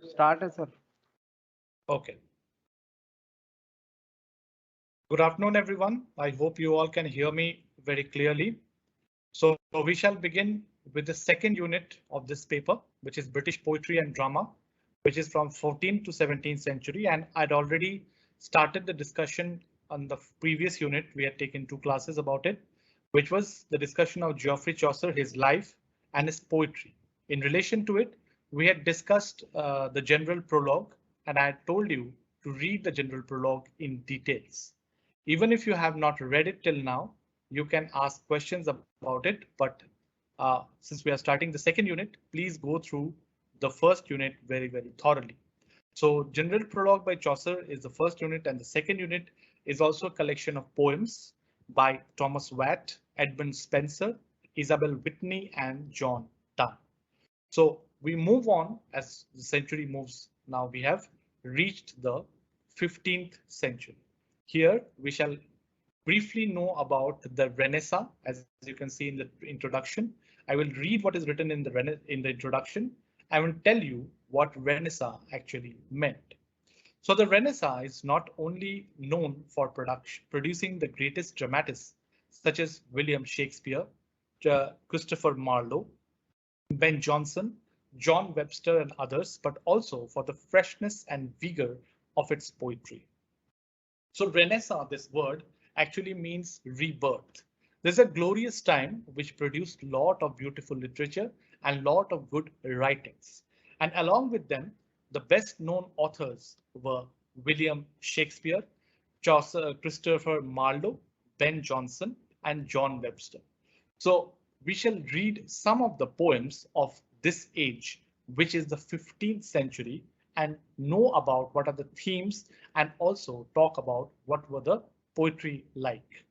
Start as sir. Okay. Good afternoon, everyone. I hope you all can hear me very clearly. So we shall begin with the second unit of this paper, which is British Poetry and Drama, which is from 14th to 17th century. And I'd already started the discussion on the previous unit. We had taken 2 classes about it, which was the discussion of Geoffrey Chaucer, his life and his poetry. In relation to it, we had discussed the general prologue, and I had told you to read the general prologue in details. Even if you have not read it till now, you can ask questions about it. But since we are starting the second unit, please go through the first unit very thoroughly. So General Prologue by Chaucer is the first unit, and the second unit is also a collection of poems by Thomas Watt, Edmund Spencer, Isabel Whitney, and John Donne. So we move on as the century moves. Now we have reached the 15th century. Here we shall briefly know about the Renaissance, as you can see in the introduction. I will read what is written in the introduction. I will tell you what Renaissance actually meant. So the Renaissance is not only known for producing the greatest dramatists such as William Shakespeare, Christopher Marlowe, Ben Jonson, John Webster, and others, but also for the freshness and vigor of its poetry. So Renaissance, this word actually means rebirth. There's a glorious time which produced lot of beautiful literature and lot of good writings. And along with them, the best known authors were William Shakespeare, Chaucer, Christopher Marlowe, Ben Jonson, and John Webster. So we shall read some of the poems of this age, which is the 15th century, and know about what are the themes and also talk about what were the poetry like.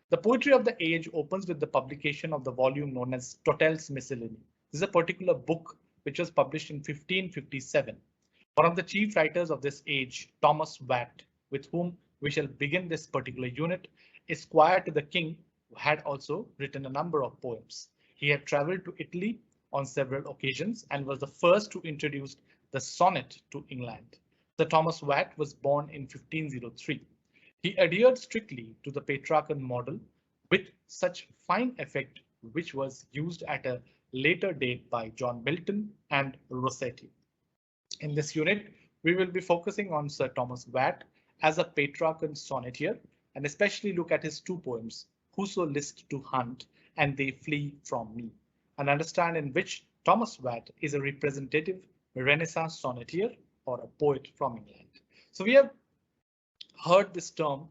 The poetry of the age opens with the publication of the volume known as Totel's Miscellany. This is a particular book which was published in 1557. One of the chief writers of this age, Thomas Watt, with whom we shall begin this particular unit, is squire to the king, who had also written a number of poems. He had traveled to Italy on several occasions and was the first to introduce the sonnet to England. Sir Thomas Watt was born in 1503. He adhered strictly to the Petrarchan model with such fine effect, which was used at a later date by John Milton and Rossetti. In this unit, we will be focusing on Sir Thomas Watt as a Petrarchan sonneteer and especially look at his 2 poems, Whoso list to hunt and They flee from me, and understand in which Thomas Watt is a representative Renaissance sonneteer or a poet from England. So we have heard this term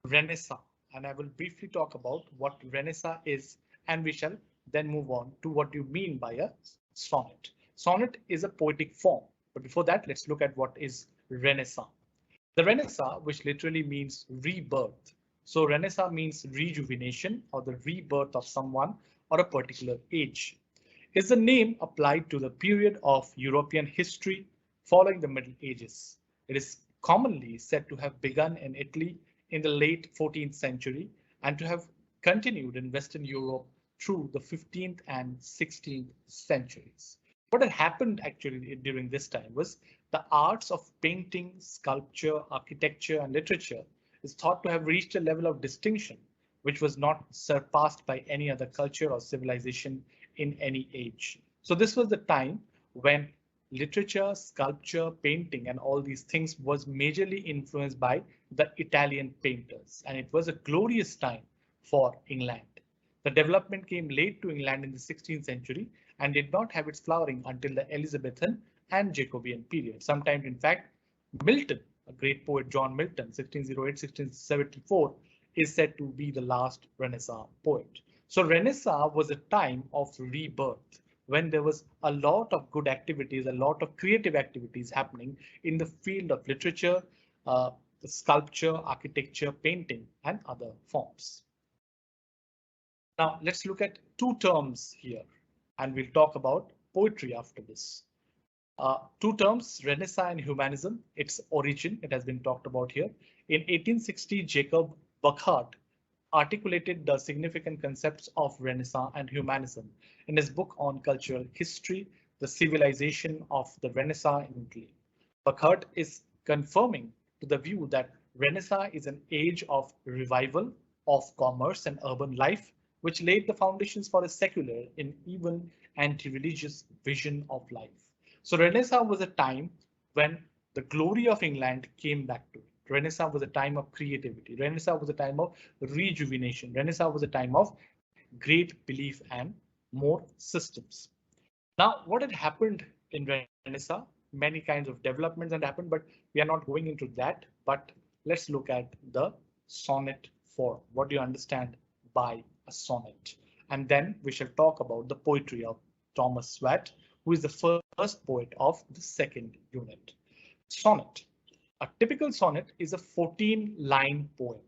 Renaissance, and I will briefly talk about what Renaissance is, and we shall then move on to what you mean by a sonnet. Sonnet is a poetic form, but before that, let's look at what is Renaissance. The Renaissance, which literally means rebirth. So Renaissance means rejuvenation or the rebirth of someone or a particular age. Is the name applied to the period of European history following the Middle Ages. It is commonly said to have begun in Italy in the late 14th century and to have continued in Western Europe through the 15th and 16th centuries. What had happened actually during this time was the arts of painting, sculpture, architecture, and literature is thought to have reached a level of distinction which was not surpassed by any other culture or civilization in any age. So this was the time when literature, sculpture, painting, and all these things was majorly influenced by the Italian painters, and it was a glorious time for England. The development came late to England in the 16th century and did not have its flowering until the Elizabethan and Jacobean period. Sometimes, in fact, Milton, a great poet, John Milton, 1608-1674, is said to be the last Renaissance poet. So Renaissance was a time of rebirth when there was a lot of good activities, a lot of creative activities happening in the field of literature, sculpture, architecture, painting, and other forms. Now let's look at 2 terms here, and we'll talk about poetry after this. 2 terms, Renaissance and Humanism. Its origin, it has been talked about here. In 1860, Jacob Burckhardt articulated the significant concepts of Renaissance and humanism in his book on cultural history, the civilization of the Renaissance in Italy. Burckhardt is confirming to the view that Renaissance is an age of revival of commerce and urban life, which laid the foundations for a secular and even anti-religious vision of life. So Renaissance was a time when the glory of England came back to it. Renaissance was a time of creativity. Renaissance was a time of rejuvenation. Renaissance was a time of great belief and more systems. Now, what had happened in Renaissance? Many kinds of developments had happened, but we are not going into that. But let's look at the sonnet form. What do you understand by a sonnet? And then we shall talk about the poetry of Thomas Swatt, who is the first poet of the second unit. Sonnet. A typical sonnet is a 14-line poem,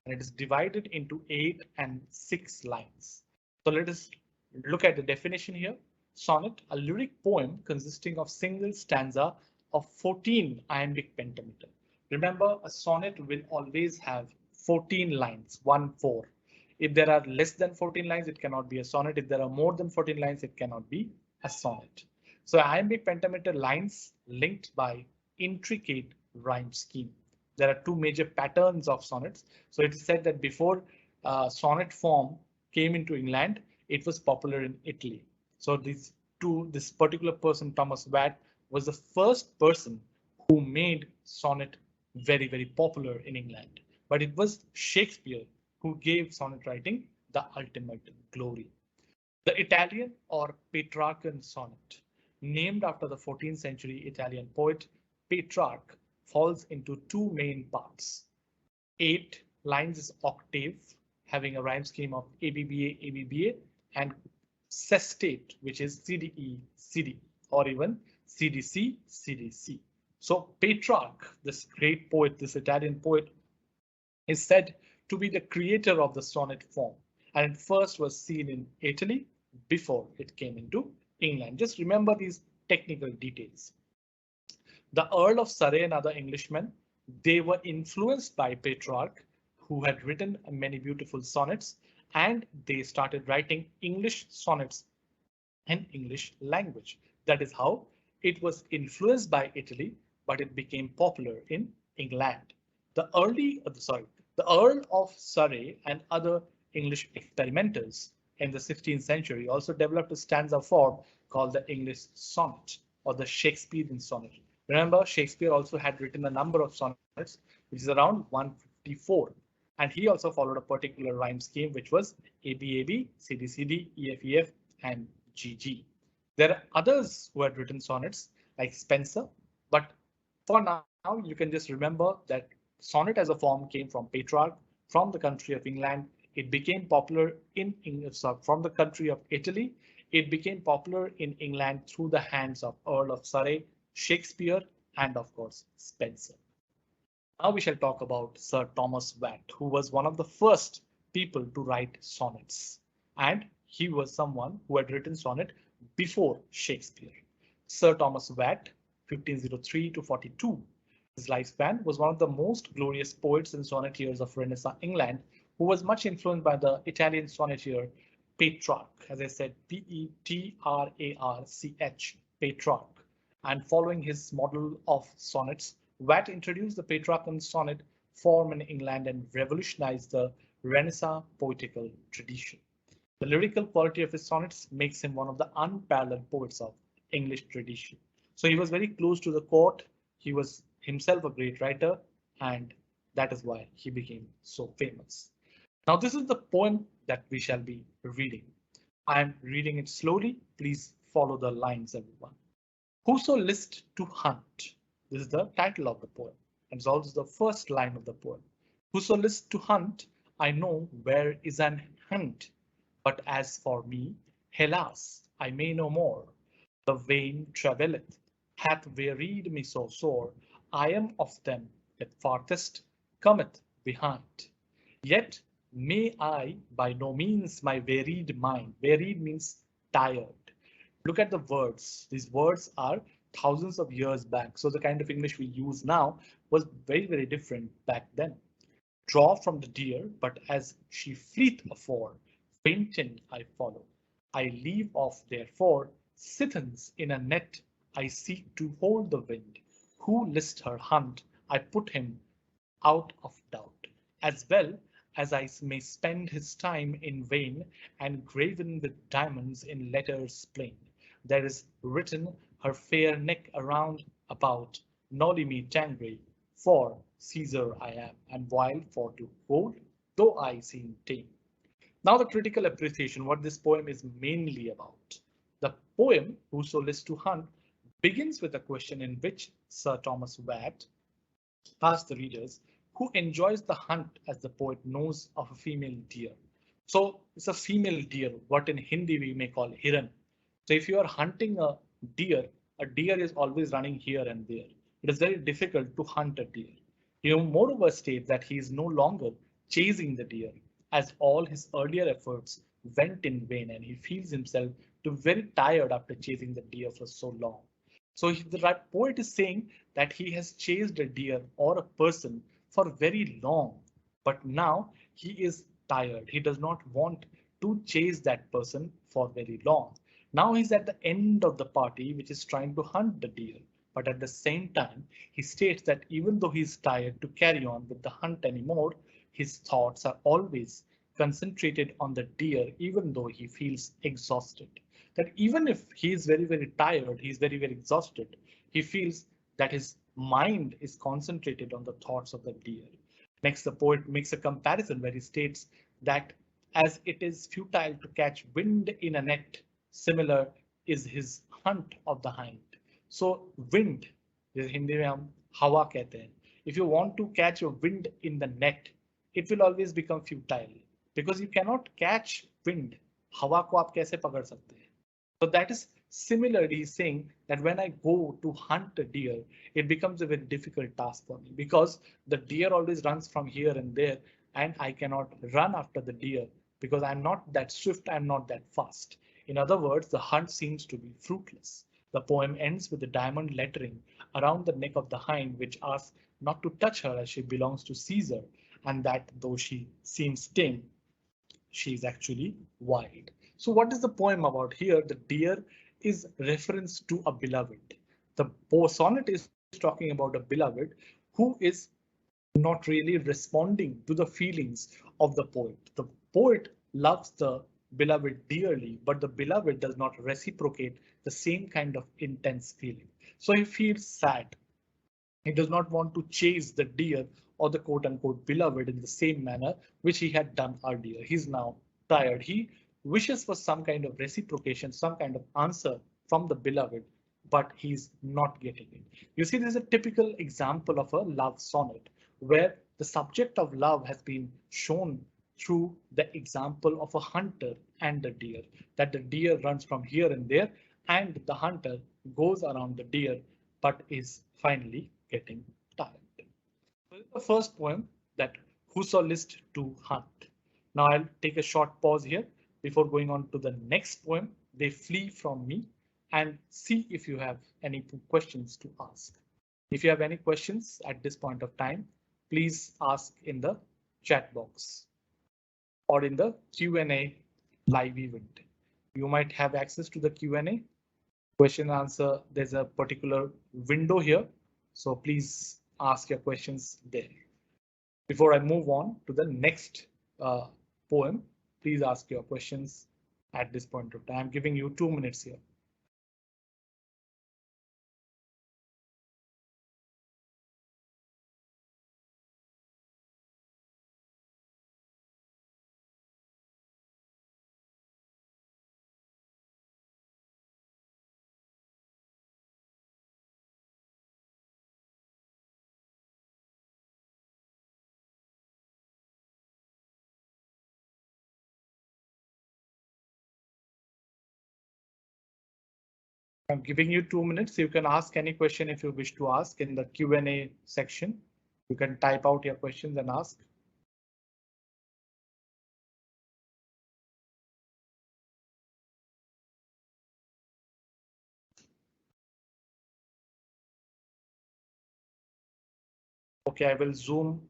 and it is divided into 8 and 6 lines. So let us look at the definition here. Sonnet, a lyric poem consisting of single stanza of 14 iambic pentameter. Remember, a sonnet will always have 14 lines, 1-4. If there are less than 14 lines, it cannot be a sonnet. If there are more than 14 lines, it cannot be a sonnet. So iambic pentameter lines linked by intricate rhyme scheme. There are two major patterns of sonnets. So it is said that before sonnet form came into England, it was popular in Italy. So this particular person, Thomas Watt, was the first person who made sonnet very, very popular in England. But it was Shakespeare who gave sonnet writing the ultimate glory. The Italian or Petrarchan sonnet, named after the 14th century Italian poet Petrarch, falls into two main parts. 8 lines is octave, having a rhyme scheme of ABBA, ABBA, and sestate, which is CDE, CDE, or even CDC, CDC. So Petrarch, this great poet, this Italian poet, is said to be the creator of the sonnet form, and it first was seen in Italy before it came into England. Just remember these technical details. The Earl of Surrey and other Englishmen, they were influenced by Petrarch, who had written many beautiful sonnets, and they started writing English sonnets in English language. That is how it was influenced by Italy, but it became popular in England. The Earl of Surrey and other English experimenters in the 16th century also developed a stanza form called the English sonnet or the Shakespearean sonnet. Remember, Shakespeare also had written a number of sonnets, which is around 154. And he also followed a particular rhyme scheme, which was ABAB, CDCD, EFEF, and GG. There are others who had written sonnets like Spencer, but for now, you can just remember that sonnet as a form came from Petrarch, from the country of England. It became popular in English, from the country of Italy. It became popular in England through the hands of Earl of Surrey, Shakespeare, and of course, Spencer. Now we shall talk about Sir Thomas Watt, who was one of the first people to write sonnets. And he was someone who had written sonnet before Shakespeare. Sir Thomas Watt, 1503 to 42. His lifespan, was one of the most glorious poets and sonneteers of Renaissance England, who was much influenced by the Italian sonneteer Petrarch, as I said, Petrarch, Petrarch. And following his model of sonnets, Watt introduced the Petrarchan sonnet form in England and revolutionized the Renaissance poetical tradition. The lyrical quality of his sonnets makes him one of the unparalleled poets of English tradition. So he was very close to the court. He was himself a great writer, and that is why he became so famous. Now, this is the poem that we shall be reading. I am reading it slowly. Please follow the lines, everyone. Whoso list to hunt. This is the title of the poem, and it's also the first line of the poem. Whoso list to hunt, I know where is an hunt. But as for me, helas, I may no more. The vain travelleth, hath wearied me so sore. I am of them that farthest cometh behind. Yet may I by no means my wearied mind. Wearied means tired. Look at the words. These words are thousands of years back. So the kind of English we use now was very, very different back then. Draw from the deer, but as she fleeth afore, fainting I follow. I leave off therefore Citizens in a net I seek to hold the wind. Who list her hunt, I put him out of doubt. As well as I may spend his time in vain, and graven with diamonds in letters plain, there is written her fair neck around about, Noli me tangere, for Caesar I am, and wild for to hold, though I seem tame. Now the critical appreciation, what this poem is mainly about. The poem, Whoso Lists to Hunt, begins with a question in which Sir Thomas Watt asks the readers who enjoys the hunt as the poet knows of a female deer. So it's a female deer, what in Hindi we may call hiran. So if you are hunting a deer is always running here and there. It is very difficult to hunt a deer. You know, moreover states that he is no longer chasing the deer, as all his earlier efforts went in vain, and he feels himself to very tired after chasing the deer for so long. So the poet is saying that he has chased a deer or a person for very long, but now he is tired. He does not want to chase that person for very long. Now he's at the end of the party, which is trying to hunt the deer. But at the same time, he states that even though he's tired to carry on with the hunt anymore, his thoughts are always concentrated on the deer, even though he feels exhausted. That even if he is very, very tired, he's very, very exhausted, he feels that his mind is concentrated on the thoughts of the deer. Next, the poet makes a comparison where he states that as it is futile to catch wind in a net, similar is his hunt of the hind. So wind, Hindi में हम हवा कहते हैं. If you want to catch a wind in the net, it will always become futile because you cannot catch wind. हवा को आप कैसे पकड़ सकते हैं? So that is similarly saying that when I go to hunt a deer, it becomes a very difficult task for me because the deer always runs from here and there, and I cannot run after the deer because I'm not that swift, I'm not that fast. In other words, the hunt seems to be fruitless. The poem ends with the diamond lettering around the neck of the hind, which asks not to touch her as she belongs to Caesar, and that though she seems tame, she is actually wild. So what is the poem about here? The deer is reference to a beloved. The sonnet is talking about a beloved who is not really responding to the feelings of the poet. The poet loves the beloved dearly, but the beloved does not reciprocate the same kind of intense feeling. So he feels sad. He does not want to chase the deer or the quote unquote beloved in the same manner which he had done earlier. He's now tired. He wishes for some kind of reciprocation, some kind of answer from the beloved, but he's not getting it. You see, this is a typical example of a love sonnet where the subject of love has been shown through the example of a hunter and the deer, that the deer runs from here and there and the hunter goes around the deer but is finally getting tired. So this is the first poem, that Whoso List to Hunt. Now I'll take a short pause here before going on to the next poem, They Flee From Me, and see if you have any questions to ask. If you have any questions at this point of time, please ask in the chat box or in the Q&A live event. You might have access to the Q&A question and answer. There's a particular window here, so please ask your questions there. Before I move on to the next poem, please ask your questions at this point of time. I'm giving you 2 minutes here. I'm giving you 2 minutes. You can ask any question if you wish to ask in the Q&A section. You can type out your questions and ask. Okay, I will zoom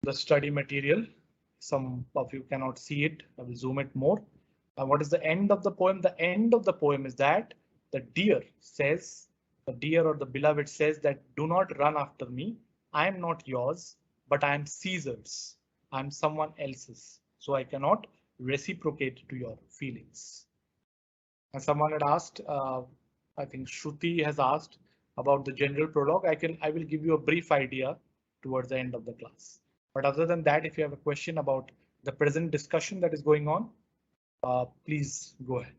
the study material. Some of you cannot see it. I will zoom it more. What is the end of the poem? The end of the poem is that the deer says, the deer or the beloved says that do not run after me. I am not yours, but I am Caesar's. I am someone else's. So I cannot reciprocate to your feelings. And someone had asked, I think Shruti has asked about the general prologue. I will give you a brief idea towards the end of the class. But other than that, if you have a question about the present discussion that is going on, please go ahead.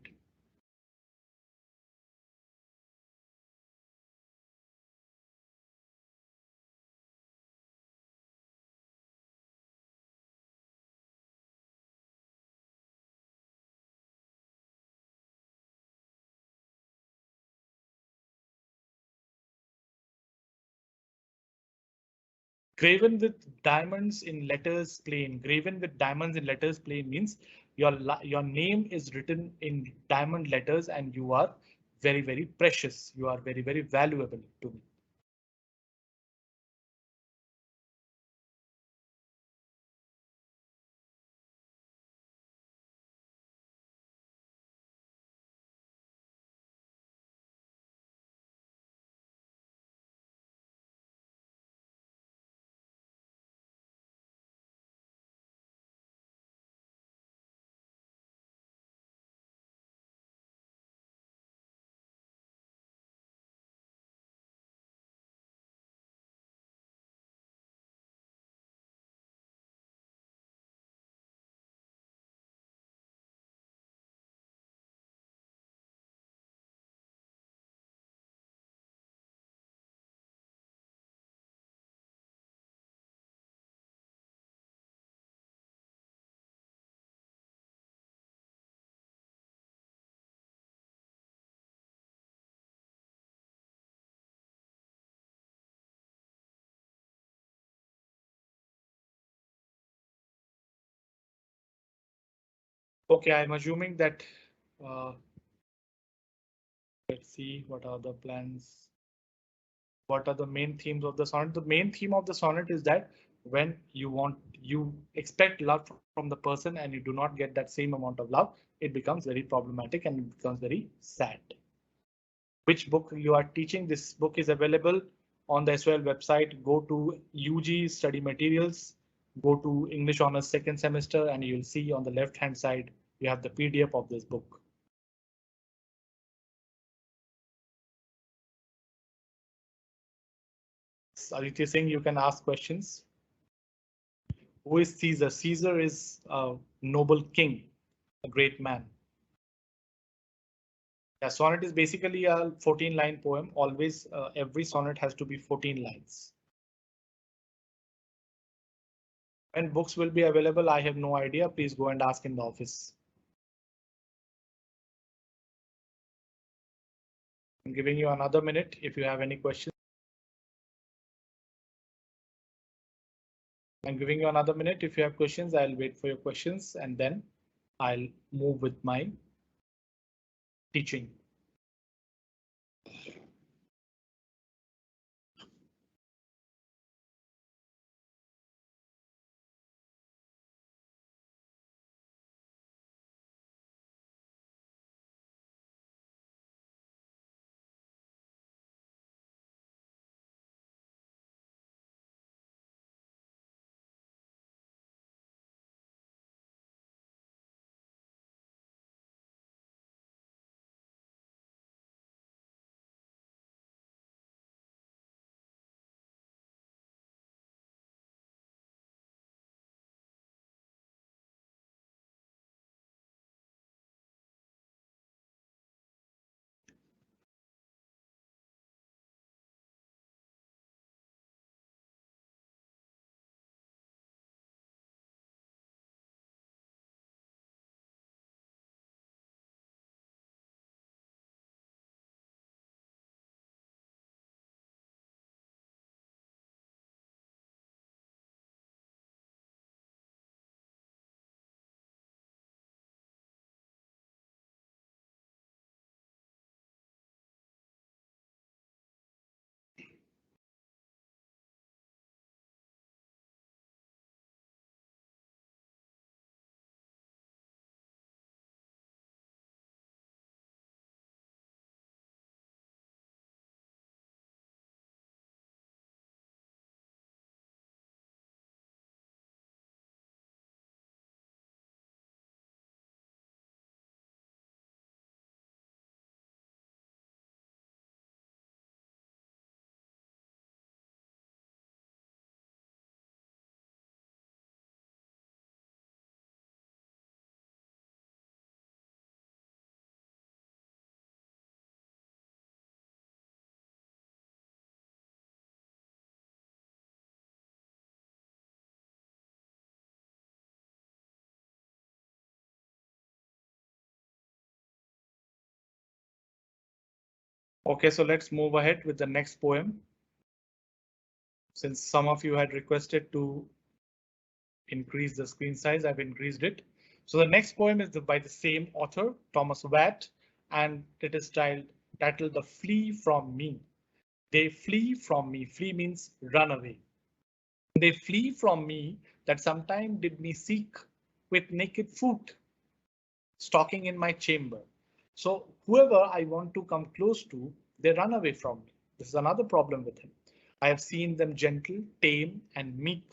Graven with diamonds in letters plain. Graven with diamonds in letters plain means your name is written in diamond letters and you are very, very precious. You are very, very valuable to me. Okay, I'm assuming that uh, let's see what are the plans. What are the main themes of the sonnet? The main theme of the sonnet is that when you expect love from the person and you do not get that same amount of love, it becomes very problematic and it becomes very sad. Which book you are teaching? This book is available on the SOL website. Go to UG study materials, go to English Honors second semester, and you'll see on the left hand side you have the PDF of this book. Aditya Singh, you can ask questions. Who is Caesar? Caesar is a noble king, a great man. Yeah, sonnet is basically a 14-line poem. Always, every sonnet has to be 14 lines. When books will be available, I have no idea. Please go and ask in the office. I'm giving you another minute if you have any questions. I'm giving you another minute. If you have questions, I'll wait for your questions and then I'll move with my teaching. Okay, so let's move ahead with the next poem. Since some of you had requested to increase the screen size, I've increased it. So the next poem is by the same author, Thomas Watt, and it is titled The Flee From Me. They flee from me. Flee means run away. They flee from me that sometime did me seek with naked foot, stalking in my chamber. So whoever I want to come close to, they run away from me. This is another problem with him. I have seen them gentle, tame, and meek.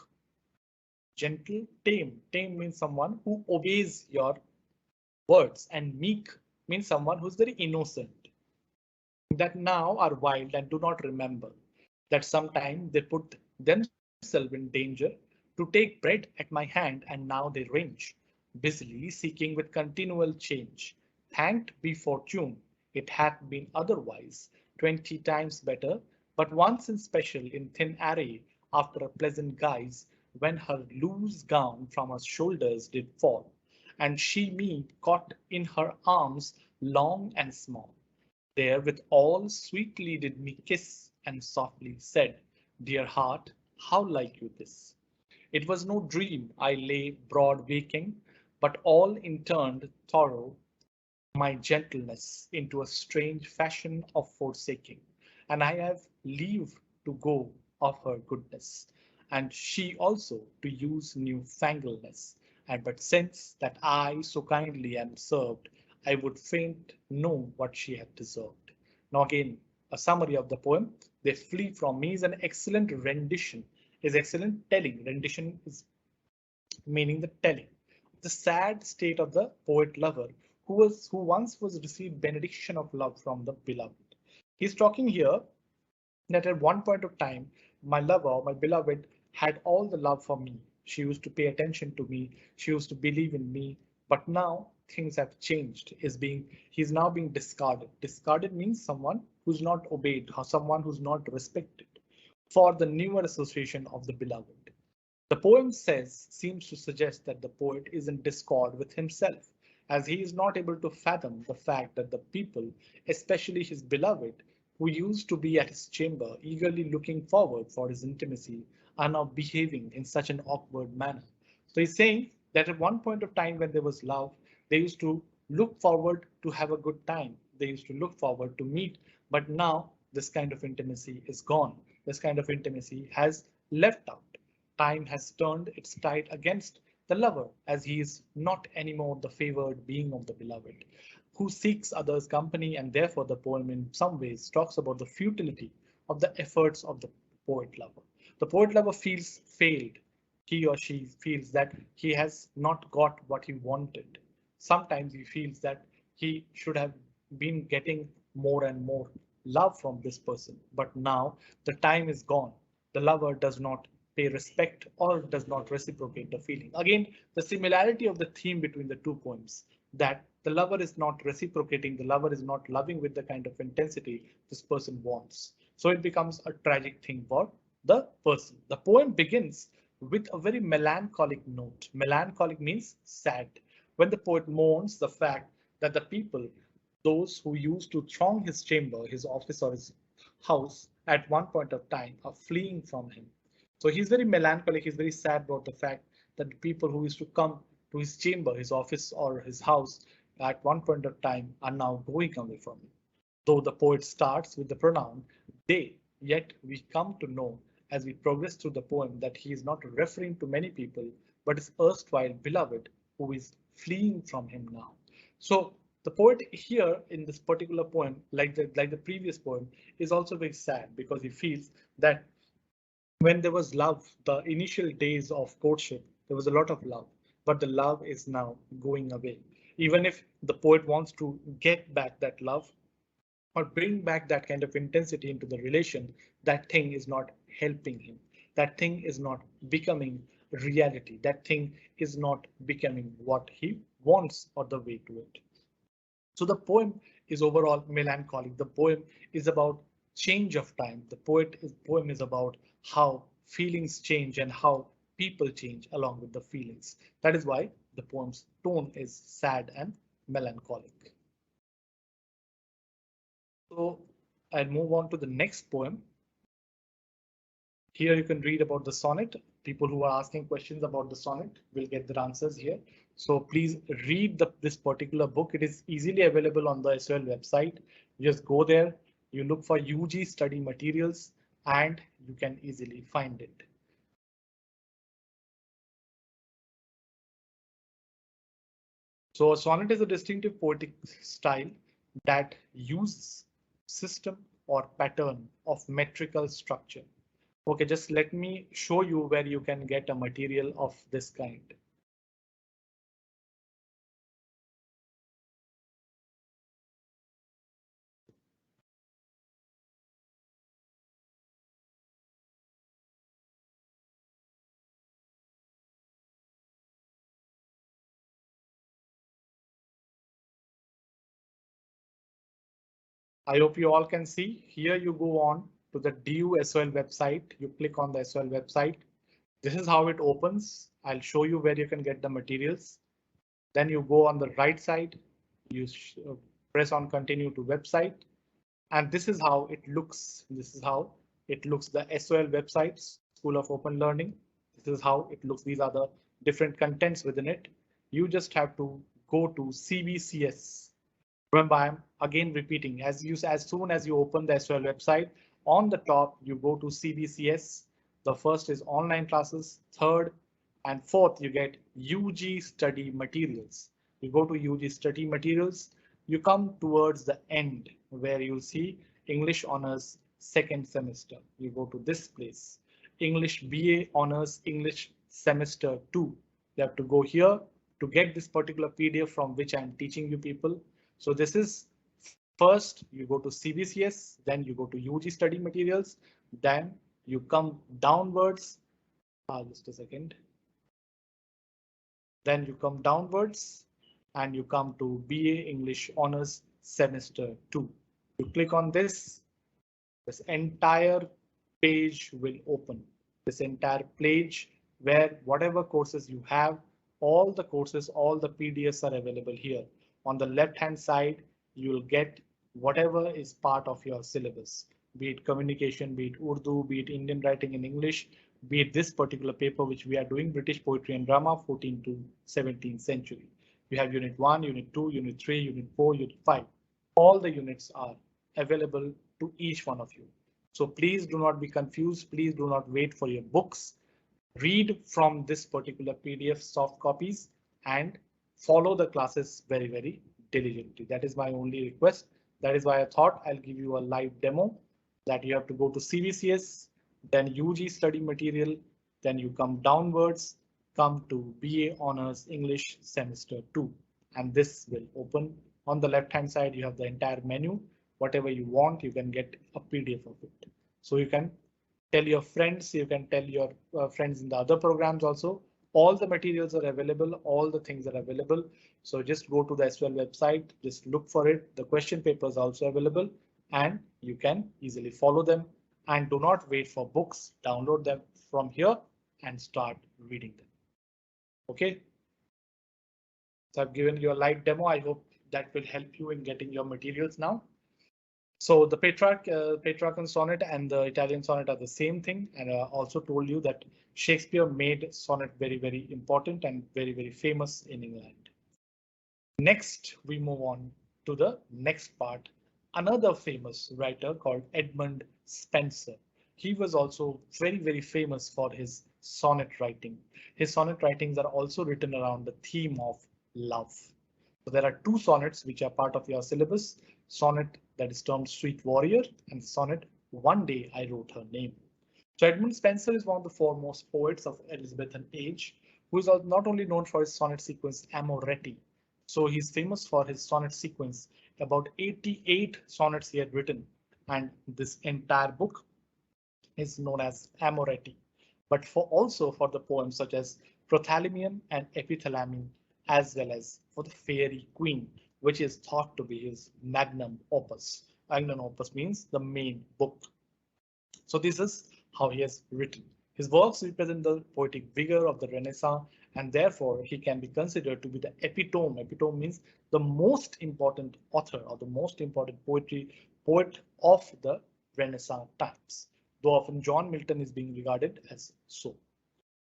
Gentle, tame. Tame means someone who obeys your words, and meek means someone who's very innocent, that now are wild and do not remember that sometime they put themselves in danger to take bread at my hand, and now they range, busily seeking with continual change. Thanked be fortune, it hath been otherwise, 20 times better, but once in special in thin array, after a pleasant guise, when her loose gown from her shoulders did fall, and she me caught in her arms long and small. There with all sweetly did me kiss, and softly said, Dear heart, how like you this? It was no dream I lay broad waking, but all interned thorough my gentleness into a strange fashion of forsaking, and I have leave to go of her goodness, and she also to use newfangleness. And but since that I so kindly am served, I would fain know what she hath deserved. Now again, a summary of the poem. They flee from me is an excellent rendition, is excellent telling. Rendition is meaning the telling. The sad state of the poet lover who once was received benediction of love from the beloved. He's talking here that at one point of time, my lover, my beloved, had all the love for me. She used to pay attention to me. She used to believe in me. But now things have changed. He's now being discarded. Discarded means someone who's not obeyed, or someone who's not respected for the newer association of the beloved. The poem seems to suggest that the poet is in discord with himself, as he is not able to fathom the fact that the people, especially his beloved, who used to be at his chamber eagerly looking forward for his intimacy, are now behaving in such an awkward manner. So he's saying that at one point of time when there was love, they used to look forward to have a good time. They used to look forward to meet, but now this kind of intimacy is gone. This kind of intimacy has left out. Time has turned its tide against the lover, as he is not anymore the favored being of the beloved, who seeks others' company, and therefore the poem in some ways talks about the futility of the efforts of the poet lover. The poet lover feels failed. He or she feels that he has not got what he wanted. Sometimes he feels that he should have been getting more and more love from this person, but now the time is gone. The lover does not pay respect or does not reciprocate the feeling. Again, the similarity of the theme between the two poems, that the lover is not reciprocating, the lover is not loving with the kind of intensity this person wants. So it becomes a tragic thing for the person. The poem begins with a very melancholic note. Melancholic means sad. When the poet mourns the fact that the people, those who used to throng his chamber, his office, or his house at one point of time, are fleeing from him. So he's very melancholic, he's very sad about the fact that the people who used to come to his chamber, his office, or his house at one point of time are now going away from him. Though the poet starts with the pronoun they, yet we come to know as we progress through the poem that he is not referring to many people, but his erstwhile beloved who is fleeing from him now. So the poet here in this particular poem, like the previous poem, is also very sad because he feels that when there was love, the initial days of courtship, there was a lot of love, but the love is now going away. Even if the poet wants to get back that love or bring back that kind of intensity into the relation, that thing is not helping him. That thing is not becoming reality. That thing is not becoming what he wants or the way to it. So the poem is overall melancholic. The poem is about change of time. Poem is about how feelings change and how people change along with the feelings. That is why the poem's tone is sad and melancholic. So I'll move on to the next poem. Here you can read about the sonnet. People who are asking questions about the sonnet will get their answers here. So please read this particular book. It is easily available on the SOL website. You just go there, you look for UG study materials, and you can easily find it. So a sonnet is a distinctive poetic style that uses system or pattern of metrical structure. Okay, just let me show you where you can get a material of this kind. I hope you all can see. Here you go on to the DU SOL website. You click on the SOL website. This is how it opens. I'll show you where you can get the materials. Then you go on the right side. You press on continue to website. And this is how it looks. This is how it looks. The SOL website, School of Open Learning. This is how it looks. These are the different contents within it. You just have to go to CBCS. Remember, I'm again repeating, as soon as you open the SOL website, on the top, you go to CBCS. The first is online classes, third and fourth, you get UG study materials. You go to UG study materials, you come towards the end where you'll see English Honors second semester. You go to this place, English BA Honors English semester 2. You have to go here to get this particular PDF from which I'm teaching you people. So this is first you go to CBCS, then you go to UG study materials, then you come downwards. Just a second. Then you come downwards and you come to BA English Honors Semester 2. You click on this entire page will open. This entire page where whatever courses you have, all the courses, all the PDFs are available here. On the left hand side, you will get whatever is part of your syllabus, be it communication, be it Urdu, be it Indian writing in English, be it this particular paper which we are doing, British Poetry and Drama, 14th to 17th century. You have Unit 1, Unit 2, Unit 3, Unit 4, Unit 5. All the units are available to each one of you. So please do not be confused. Please do not wait for your books. Read from this particular PDF soft copies and follow the classes very, very diligently. That is my only request. That is why I thought I'll give you a live demo that you have to go to CVCS, then UG study material, then you come downwards, come to BA Honors English Semester 2, and this will open. On the left hand side, you have the entire menu. Whatever you want, you can get a PDF of it. So you can tell your friends, you can tell your friends in the other programs also. All the materials are available, all the things are available. So just go to the SOL website, just look for it. The question papers are also available and you can easily follow them, and do not wait for books. Download them from here and start reading them. Okay. So I've given you a live demo. I hope that will help you in getting your materials now. So the Petrarchan sonnet and the Italian sonnet are the same thing, and I also told you that Shakespeare made sonnet very, very important and very, very famous in England. Next, we move on to the next part. Another famous writer called Edmund Spencer. He was also very, very famous for his sonnet writing. His sonnet writings are also written around the theme of love. So there are two sonnets which are part of your syllabus. Sonnet that is termed Sweet Warrior and sonnet One Day I Wrote Her Name. So Edmund Spencer is one of the foremost poets of Elizabethan age, who is not only known for his sonnet sequence Amoretti. So he's famous for his sonnet sequence, about 88 sonnets he had written, and this entire book is known as Amoretti, but also for the poems such as Prothalamion and Epithalamion, as well as for the Fairy Queen, which is thought to be his magnum opus. Magnum opus means the main book. So this is how he has written. His works represent the poetic vigor of the Renaissance, and therefore he can be considered to be the epitome. Epitome means the most important author or the most important poet of the Renaissance times, though often John Milton is being regarded as so.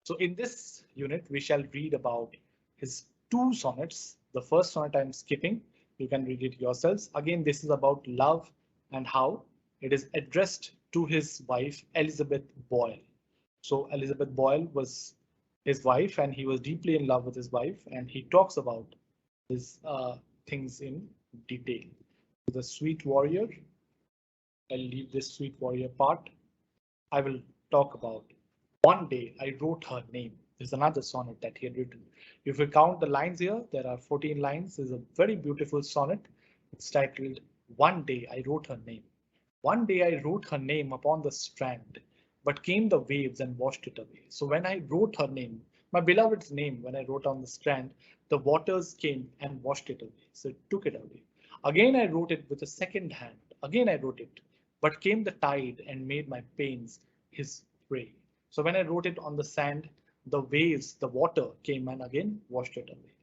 So in this unit, we shall read about his two sonnets. The first sonnet I'm skipping, you can read it yourselves. Again, this is about love and how it is addressed to his wife, Elizabeth Boyle. So Elizabeth Boyle was his wife and he was deeply in love with his wife and he talks about his things in detail. The sweet warrior, I'll leave this sweet warrior part. I will talk about. One day I wrote her name. There's another sonnet that he had written. If we count the lines here, there are 14 lines. It's a very beautiful sonnet. It's titled One Day I Wrote Her Name. One day I wrote her name upon the strand, but came the waves and washed it away. So when I wrote her name, my beloved's name, when I wrote on the strand, the waters came and washed it away. So it took it away. Again I wrote it with a second hand. Again I wrote it, but came the tide and made my pains his prey. So when I wrote it on the sand, the waves, the water came and again washed it away.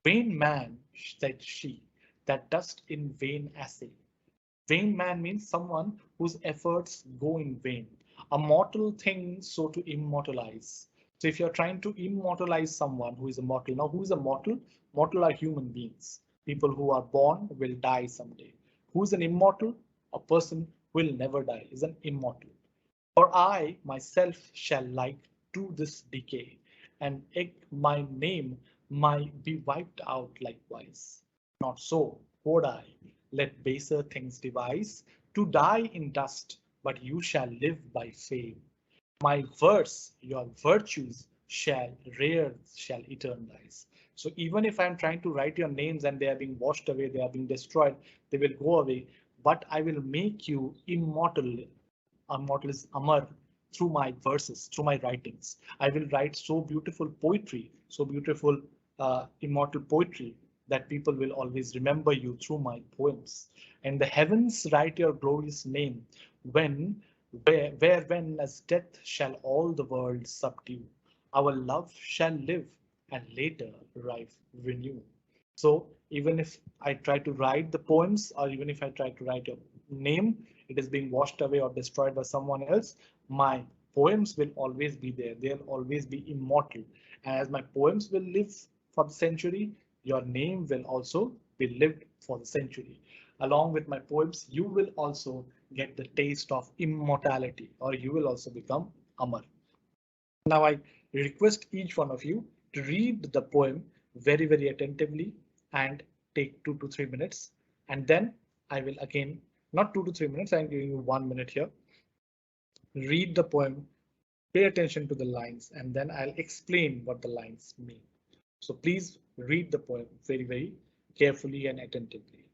Vain man, said she, that dost in vain essay. Vain man means someone whose efforts go in vain. A mortal thing so to immortalize. So if you're trying to immortalize someone who is immortal, now who is a mortal? Mortal are human beings. People who are born will die someday. Who is an immortal? A person who will never die is an immortal. For I myself shall like to this decay, and my name might be wiped out likewise. Not so, quod I, let baser things devise, to die in dust, but you shall live by fame. My verse, your virtues shall rear, shall eternize. So even if I'm trying to write your names and they are being washed away, they are being destroyed, they will go away, but I will make you immortal. Immortal is Amar through my verses, through my writings. I will write so beautiful poetry, so beautiful immortal poetry that people will always remember you through my poems. And the heavens write your glorious name when, where when as death shall all the world subdue, our love shall live and later life renew. So even if I try to write the poems or even if I try to write a name, it is being washed away or destroyed by someone else, my poems will always be there. They'll always be immortal. And as my poems will live for the century, your name will also be lived for the century. Along with my poems, you will also get the taste of immortality or you will also become Amar. Now I request each one of you to read the poem very, very attentively and take 2 to 3 minutes. And then I will again, not 2 to 3 minutes, I'm giving you 1 minute here. Read the poem, pay attention to the lines, and then I'll explain what the lines mean. So please read the poem very, very carefully and attentively.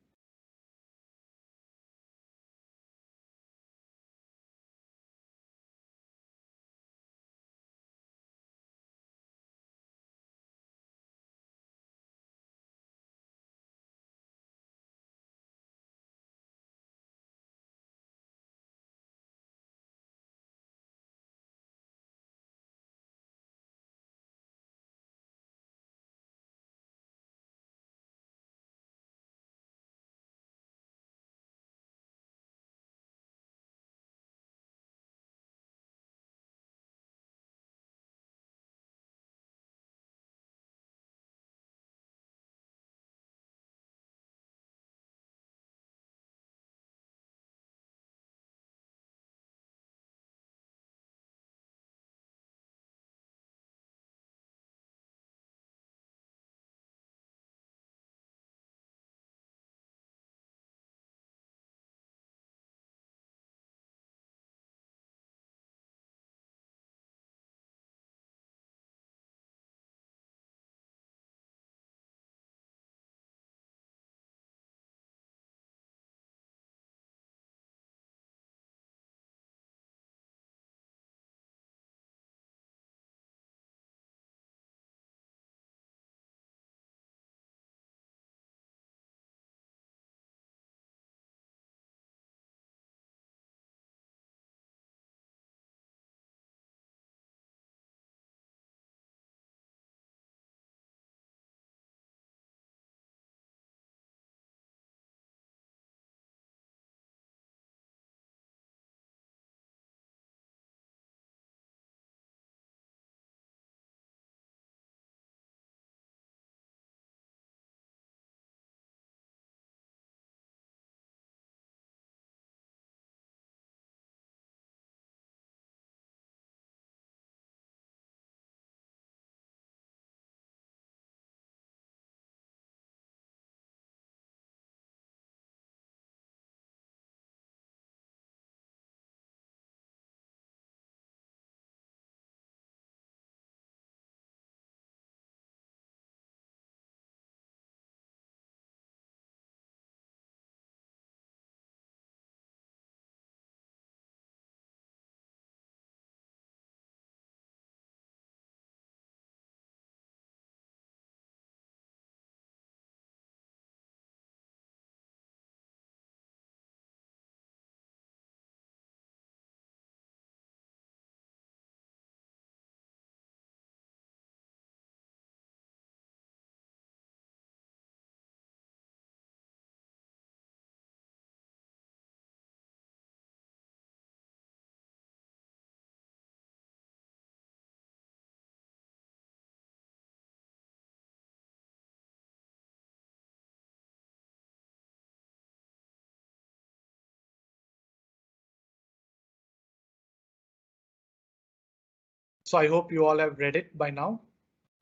So I hope you all have read it by now.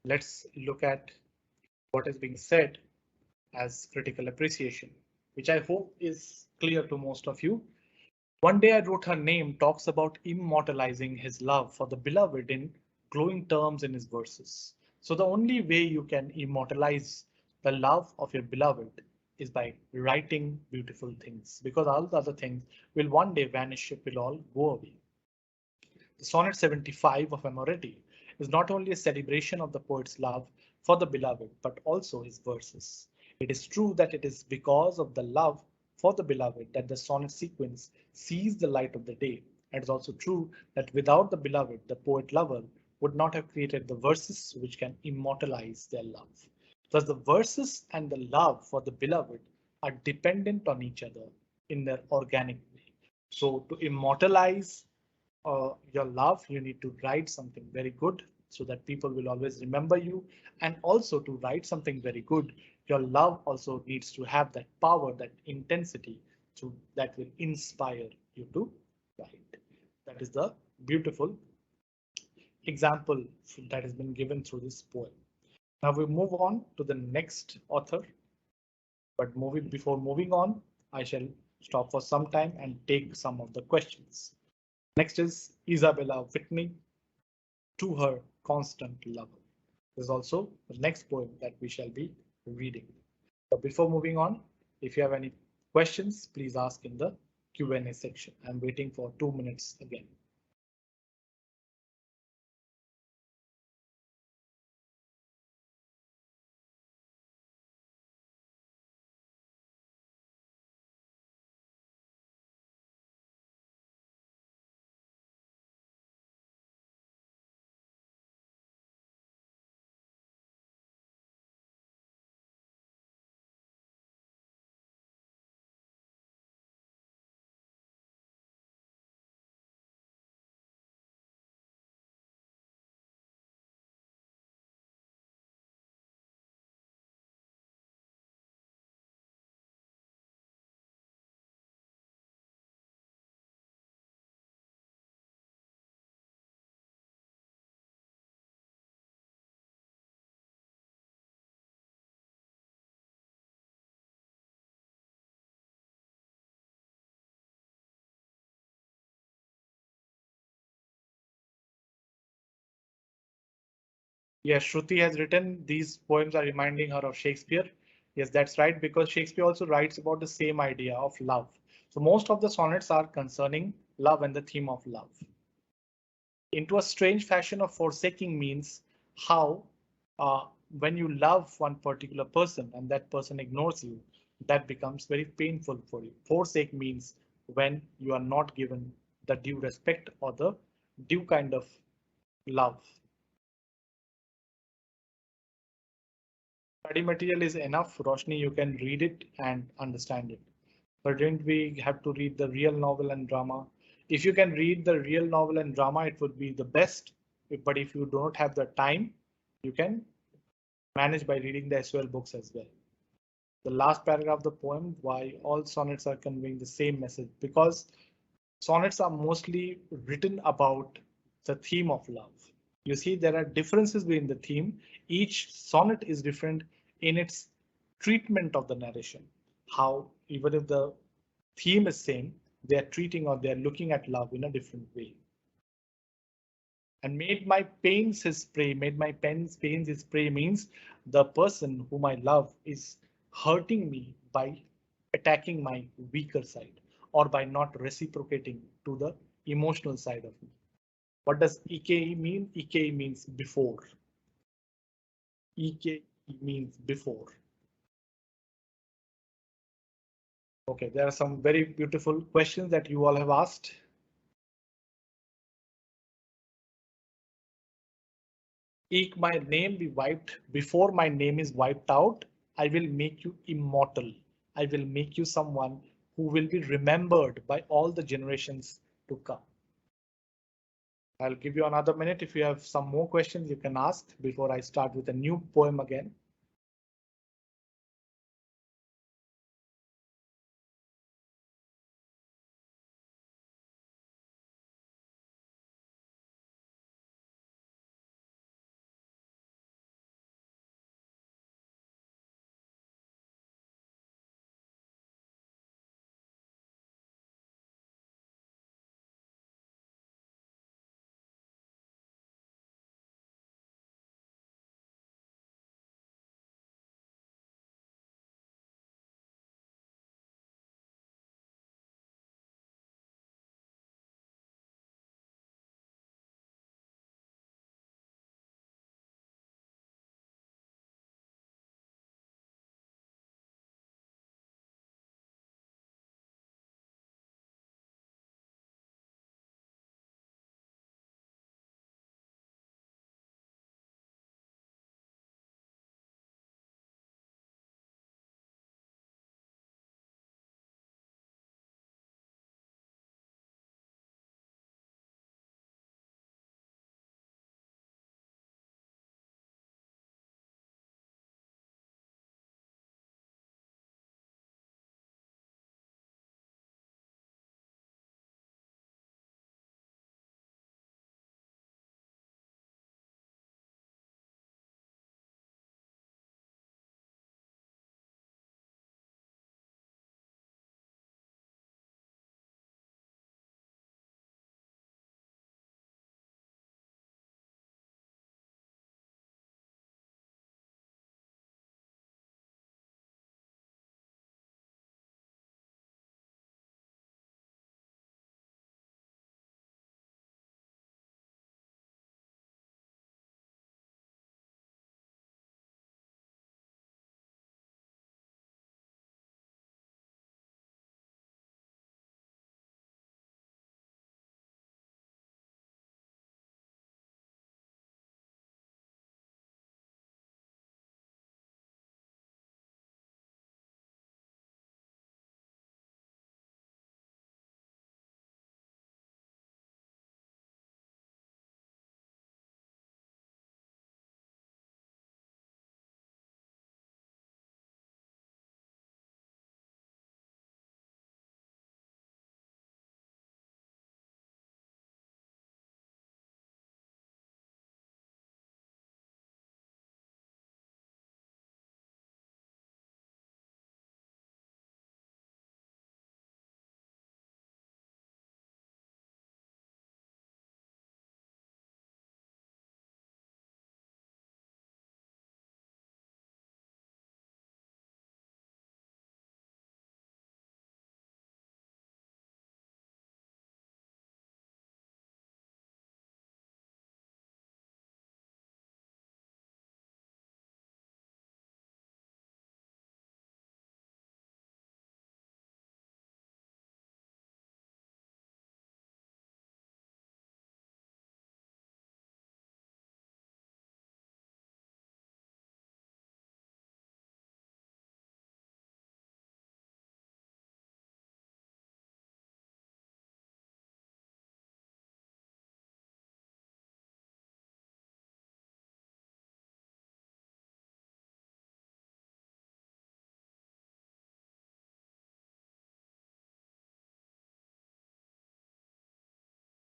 Let's look at what is being said as critical appreciation, which I hope is clear to most of you. One Day I Wrote Her Name talks about immortalizing his love for the beloved in glowing terms in his verses. So the only way you can immortalize the love of your beloved is by writing beautiful things, because all the other things will one day vanish, it will all go away. The Sonnet 75 of Amoretti is not only a celebration of the poet's love for the beloved, but also his verses. It is true that it is because of the love for the beloved that the sonnet sequence sees the light of the day. It is also true that without the beloved, the poet lover would not have created the verses which can immortalize their love. Thus, the verses and the love for the beloved are dependent on each other in their organic way. So, to immortalize your love, you need to write something very good so that people will always remember you. And also to write something very good, your love also needs to have that power, that intensity that will inspire you to write. That is the beautiful example that has been given through this poem. Now we move on to the next author, but before moving on, I shall stop for some time and take some of the questions. Next is Isabella Whitney, To Her Constant Lover. This is also the next poem that we shall be reading. But before moving on, if you have any questions, please ask in the Q&A section. I'm waiting for 2 minutes again. Yes, Shruti has written these poems are reminding her of Shakespeare. Yes, that's right, because Shakespeare also writes about the same idea of love. So most of the sonnets are concerning love and the theme of love. Into a strange fashion of forsaking means how when you love one particular person and that person ignores you, that becomes very painful for you. Forsake means when you are not given the due respect or the due kind of love. Study material is enough, Roshni, you can read it and understand it. But didn't we have to read the real novel and drama? If you can read the real novel and drama, it would be the best. But if you don't have the time, you can manage by reading the SOL books as well. The last paragraph of the poem, why all sonnets are conveying the same message, because sonnets are mostly written about the theme of love. You see, there are differences between the theme. Each sonnet is different in its treatment of the narration. How, even if the theme is same, they are treating or they are looking at love in a different way. And made my pains his prey, made my pains his prey means the person whom I love is hurting me by attacking my weaker side or by not reciprocating to the emotional side of me. What does EKE mean? EKE means before. EKE means before. Okay, there are some very beautiful questions that you all have asked. Eke my name be wiped before my name is wiped out. I will make you immortal. I will make you someone who will be remembered by all the generations to come. I'll give you another minute. If you have some more questions, you can ask before I start with a new poem again.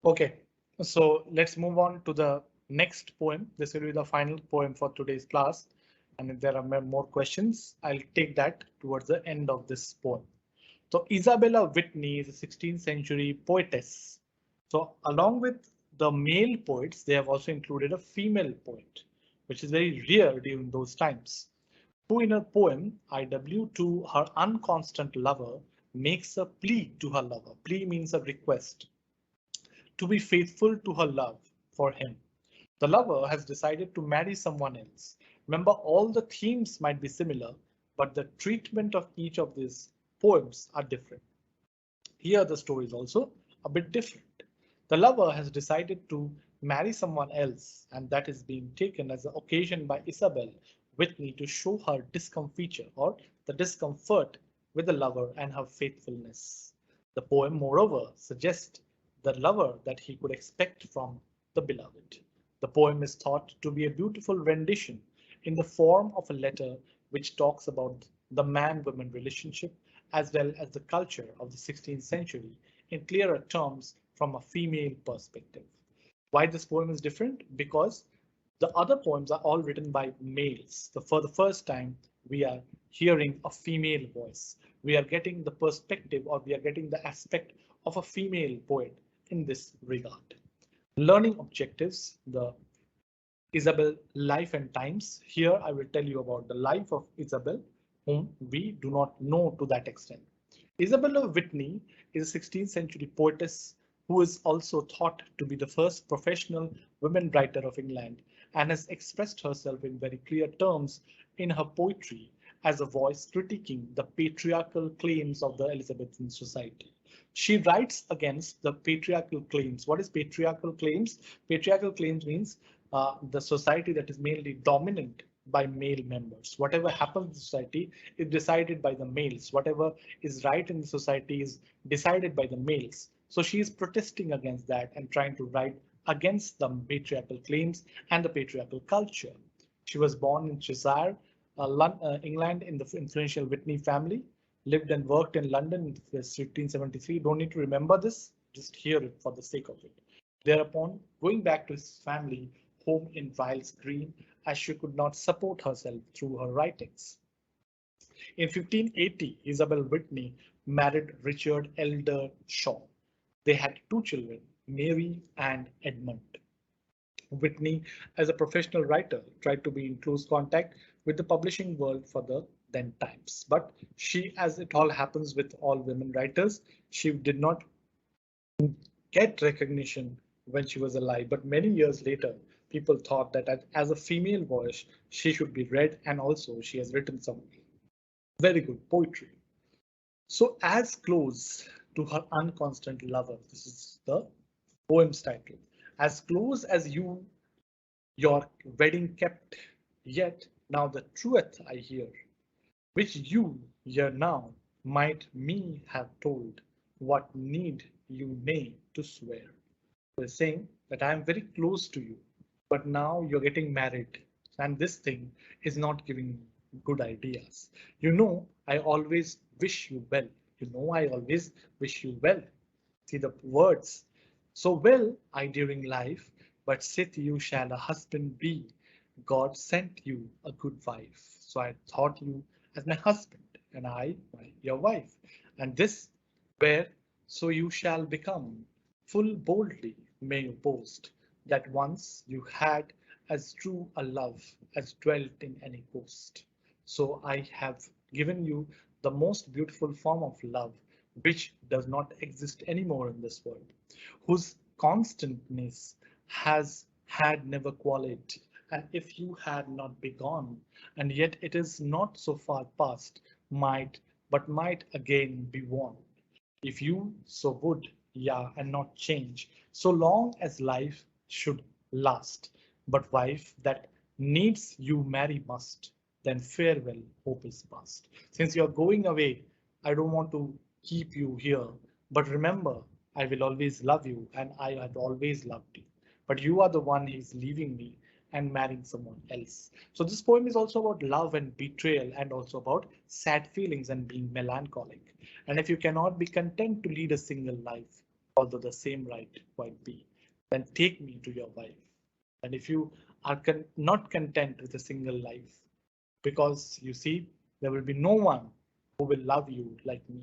Okay, so let's move on to the next poem. This will be the final poem for today's class. And if there are more questions, I'll take that towards the end of this poem. So Isabella Whitney is a 16th century poetess. So along with the male poets, they have also included a female poet, which is very rare during those times, who in her poem IW to her unconstant lover makes a plea to her lover. Plea means a request to be faithful to her love for him. The lover has decided to marry someone else. Remember, all the themes might be similar, but the treatment of each of these poems are different. Here, the story is also a bit different. The lover has decided to marry someone else, and that is being taken as an occasion by Isabel Whitney to show her discomfiture or the discomfort with the lover and her faithfulness. The poem, moreover, suggests the lover that he could expect from the beloved. The poem is thought to be a beautiful rendition in the form of a letter which talks about the man-woman relationship as well as the culture of the 16th century in clearer terms from a female perspective. Why this poem is different? Because the other poems are all written by males. For the first time, we are hearing a female voice. We are getting the perspective or we are getting the aspect of a female poet in this regard. Learning objectives, the Isabel life and times. Here I will tell you about the life of Isabel, whom we do not know to that extent. Isabella Whitney is a 16th century poetess who is also thought to be the first professional women writer of England and has expressed herself in very clear terms in her poetry as a voice critiquing the patriarchal claims of the Elizabethan society. She writes against the patriarchal claims. What is patriarchal claims? Patriarchal claims means the society that is mainly dominant by male members. Whatever happens in the society is decided by the males. Whatever is right in the society is decided by the males. So she is protesting against that and trying to write against the patriarchal claims and the patriarchal culture. She was born in Cheshire, England, in the influential Whitney family, lived and worked in London in 1573. Don't need to remember this, just hear it for the sake of it. Thereupon, going back to his family home in Wiles Green, as she could not support herself through her writings. In 1580, Isabel Whitney married Richard Elder Shaw. They had two children, Mary and Edmund. Whitney, as a professional writer, tried to be in close contact with the publishing world for the then times. But she, as it all happens with all women writers, she did not get recognition when she was alive. But many years later, people thought that as a female voice, she should be read, and also she has written some very good poetry. So as close to her unconstant lover, this is the poem's title. As close as you your wedding kept, yet now the truth I hear, which you ere now might me have told, what need you nay to swear. We're saying that I am very close to you, but now you're getting married, and this thing is not giving me good ideas. You know, I always wish you well. You know, I always wish you well. See the words. So well I during life, but sith you shall a husband be, God sent you a good wife. So I thought you as my husband, and I your wife. And this where so you shall become, full boldly may you boast, that once you had as true a love as dwelt in any coast. So I have given you the most beautiful form of love, which does not exist anymore in this world, whose constantness has had never quality, and if you had not begone, and yet it is not so far past, might again be won, if you so would, yeah, and not change, so long as life should last. But wife that needs you marry must, then farewell, hope is past. Since you're going away, I don't want to keep you here, but remember, I will always love you, and I have always loved you. But you are the one who's leaving me and marrying someone else. So this poem is also about love and betrayal, and also about sad feelings and being melancholic. And if you cannot be content to lead a single life, although the same right quite be. Then take me to your wife. And if you are not content with a single life, because you see, there will be no one who will love you like me.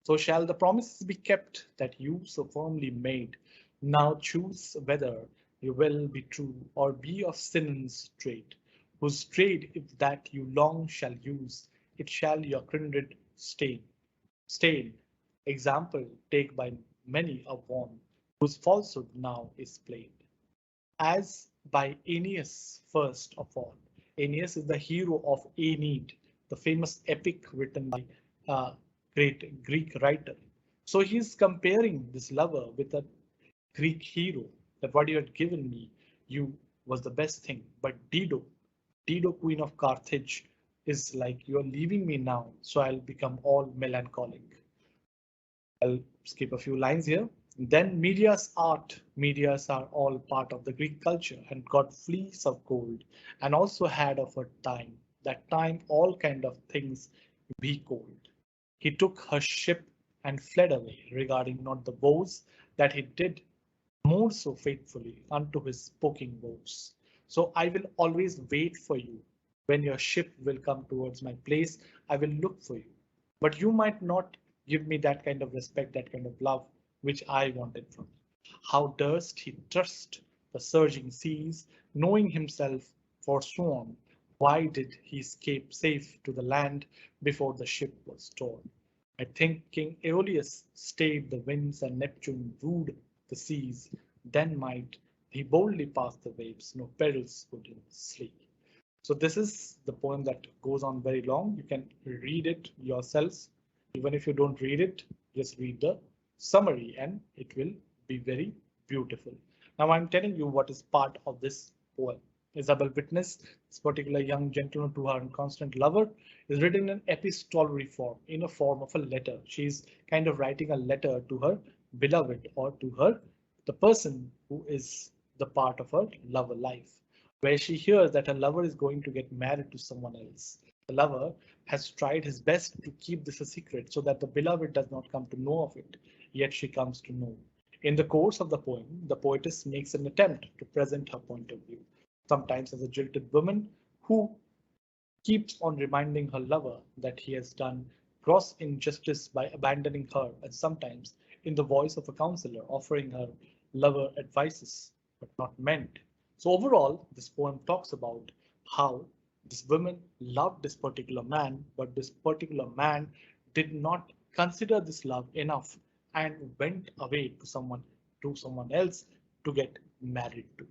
So shall the promises be kept that you so firmly made. Now choose whether you will be true or be of sin's trade, whose trade if that you long shall use, it shall your kindred stain. Example take by many a one, whose falsehood now is plain as by Aeneas first of all. Aeneas is the hero of Aeneid, the famous epic written by a great Greek writer. So he's comparing this lover with a Greek hero, that what you had given me, you was the best thing. But Dido, queen of Carthage, is like, you're leaving me now, so I'll become all melancholic. I'll skip a few lines here. Then medias are all part of the Greek culture and got fleece of gold and also had of her time. That time all kind of things be cold. He took her ship and fled away, regarding not the vows that he did more so faithfully unto his spoken vows. So I will always wait for you. When your ship will come towards my place, I will look for you. But you might not give me that kind of respect, that kind of love, which I wanted from you. How durst he trust the surging seas, knowing himself forsworn? Why did he escape safe to the land before the ship was torn? I think King Aeolus stayed the winds and Neptune wooed the seas. Then might he boldly pass the waves, no perils could him slay. So this is the poem that goes on very long. You can read it yourselves. Even if you don't read it, just read the summary and it will be very beautiful. Now I'm telling you what is part of this poem. Isabel Whitney, this particular young gentleman to her inconstant lover, is written in epistolary form, in a form of a letter. She's kind of writing a letter to her beloved or to her, the person who is the part of her lover life, where she hears that her lover is going to get married to someone else. The lover has tried his best to keep this a secret so that the beloved does not come to know of it, yet she comes to know. In the course of the poem, the poetess makes an attempt to present her point of view, sometimes as a jilted woman who keeps on reminding her lover that he has done gross injustice by abandoning her, and sometimes in the voice of a counselor offering her lover advices, but not meant. So overall, this poem talks about how this woman loved this particular man, but this particular man did not consider this love enough and went away to someone else to get married to.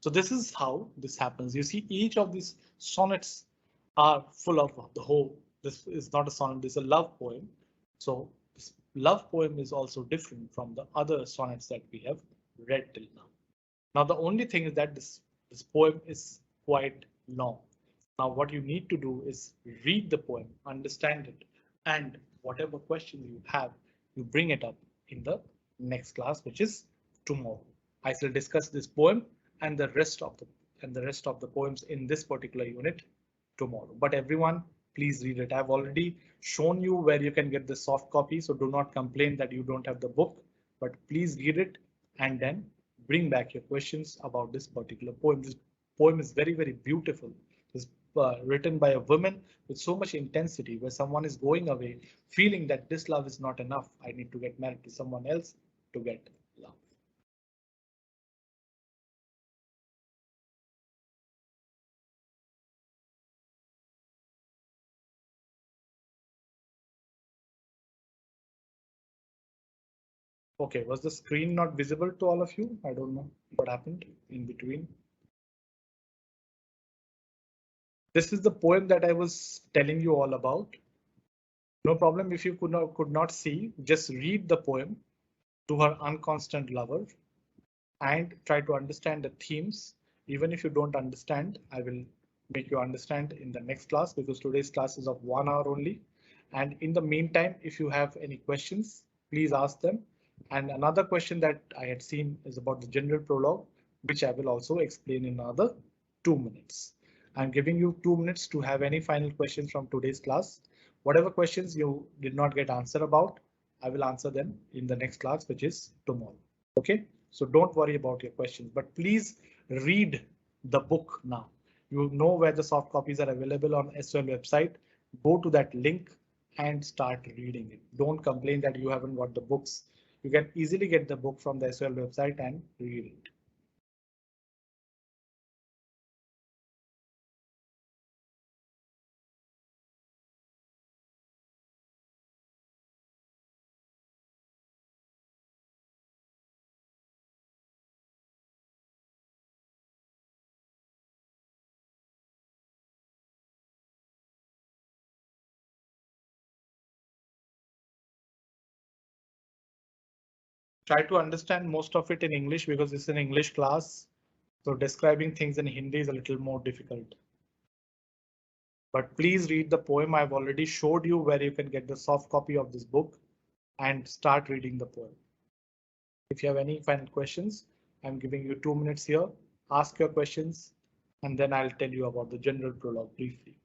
So this is how this happens. You see, each of these sonnets are full of the whole. This is not a sonnet, this is a love poem. So this love poem is also different from the other sonnets that we have read till now. Now, the only thing is that this poem is quite long. Now, what you need to do is read the poem, understand it, and whatever questions you have, you bring it up in the next class, which is tomorrow. I shall discuss this poem and the rest of the poems in this particular unit tomorrow. But everyone, please read it. I've already shown you where you can get the soft copy, so do not complain that you don't have the book, but please read it and then bring back your questions about this particular poem. This poem is very, very beautiful. It's written by a woman with so much intensity, where someone is going away feeling that this love is not enough. I need to get married to someone else to get love. Okay, was the screen not visible to all of you? I don't know what happened in between. This is the poem that I was telling you all about. No problem if you could not see, just read the poem to her unconstant lover and try to understand the themes. Even if you don't understand, I will make you understand in the next class, because today's class is of 1 hour only. And in the meantime, if you have any questions, please ask them. And another question that I had seen is about the general prologue, which I will also explain in another 2 minutes. I'm giving you 2 minutes to have any final questions from today's class. Whatever questions you did not get answer about, I will answer them in the next class, which is tomorrow. Okay, so don't worry about your questions, but please read the book now. You know where the soft copies are available on SOL website. Go to that link and start reading it. Don't complain that you haven't got the books. You can easily get the book from the SOL website and read it. Try to understand most of it in English because it's an English class. So describing things in Hindi is a little more difficult. But please read the poem. I've already showed you where you can get the soft copy of this book and start reading the poem. If you have any final questions, I'm giving you 2 minutes here. Ask your questions and then I'll tell you about the general prologue briefly.